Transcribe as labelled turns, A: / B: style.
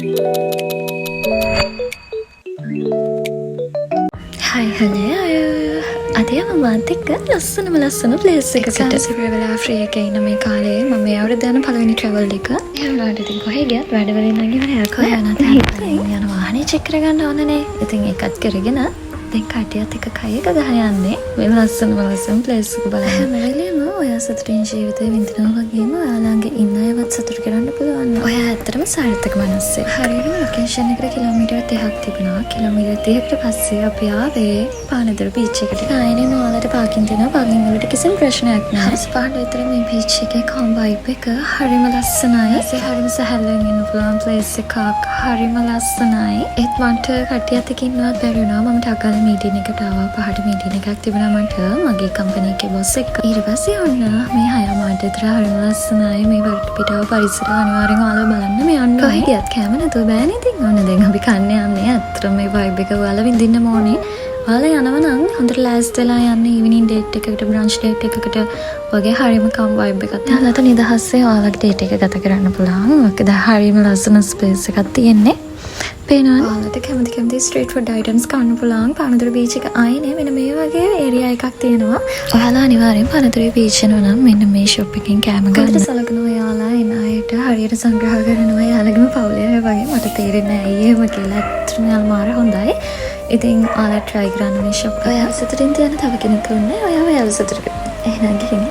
A: Hi, hello. අද යම මාත් එක්ක ලස්සන ප්ලේස් එකකට. සෙපරේ වෙලා ෆ්‍රී එකේ ඉන්න මේ කාලේ මම මේ අවුරුද්ද යන පළවෙනි ට්‍රැවල් එක. ඒ වුණාට ඉතින් කොහෙ ගියත් වැඩ වලින් නම් ඉවරයි. කොහේ යනත් යන වාහනේ චෙක් කරගන්න ඕනනේ. ඉතින් ඒකත් කරගෙන දැන් කටියත් එක කය එක ගහ යන්නේ. මේ ලස්සන ප්ලේස් එක බලන්න. හැම වෙලේම ඔයා සතුටින් ජීවිතේ විඳිනවා වගේම ඔයාලගේ ඉන්න අයවත් සතුට කරන්න පුළුවන්. ඔයා ඇත්තටම සාර්ථක මිනිස්සෙක්. හරියටම ලොකේෂන් එකට කිලෝමීටර් 30ක් තිබුණා. කිලෝමීටර් 30කට පස්සේ අපි ආවේ පානදුර බීච් එකට. ආයෙත් ඔයාලට පාකින් දෙනවා. පාකින් වලට කිසිම ප්‍රශ්නයක් නැහැ. ස්පාඩ් විතර මේ බීච් එකේ කොම් වයිබ් එක හරිම ලස්සනයි. ඒ හරිම සැහැල්ලුවෙන් ඉන්න පුළුවන් ප්ලේස් එකක්. හරිම ලස්සනයි. ඒත් මන්ට කටියත් එක්ක ඉන්නවත් බැරි වුණා. මම ටගල් මීටින් එකට ආවා. පහට මීටින් එකක් තිබුණා මට මගේ කම්පැනි එකේ බොස් එක්ක. ඊට පස්සේ ඔන්න මේ 6 මාට විතර හරිම ලස්සනයි. මේ වටපිටාව පරිසරය අනිවාර්යෙන් ඔයාලා බලන්න මේ යන්න. කොහෙ ගියත් කැම නැතුව බෑනේ ඉතින්. ඔන්න දැන් අපි කන්නේ යන්නේ. අත්‍තරම මේ වයිබ් එක ඔයාලා විඳින්න ඕනේ. ඔයාලා යනවා නම් හොඳට ලෑස්ති වෙලා යන්න ඉවිනිං ඩේට් එකකට බ්‍රන්ච් ඩේට් එකකට වගේ හරිම කම් වයිබ් එකක්. ඔයාලට නිදහසේ ඔයාලගේ ඩේට් එක ගත කරන්න පුළුවන්. මොකද හරිම ලස්සන ස්පේස් එකක් තියෙන්නේ. පේනවා ඔයාලට කැමති ස්ට්‍රීට් ෆුඩ් අයිටම්ස් කන්න පුළුවන්. පානදුර බීච් එක ආයේ මෙන්න මේ වගේ ඒරියා එකක් තියෙනවා. ඔයාලා අනිවාර්යෙන් පානදුර බීච් යනවා නම් මෙන්න මේ ෂොප් එකෙන් කෑම ගන්න. සලකනවා ඔයාලා එන අයට හරියට සංග්‍රහ කරනවා. ඔයාලගේම පවුලේ අය වගේ මට තේරෙන්නේ නැහැ ඇයි එහෙම කියලා. ඇත්තටම යාළුමාර හොඳයි. ඉතින් ඔයාලා try කරන්න මේ ෂොප් එක. ඔයා සතුටින් තියන තව කෙනෙක් ඉන්නේ. ඔයාව සතුට කරන්න. එහෙනම් ගිහින්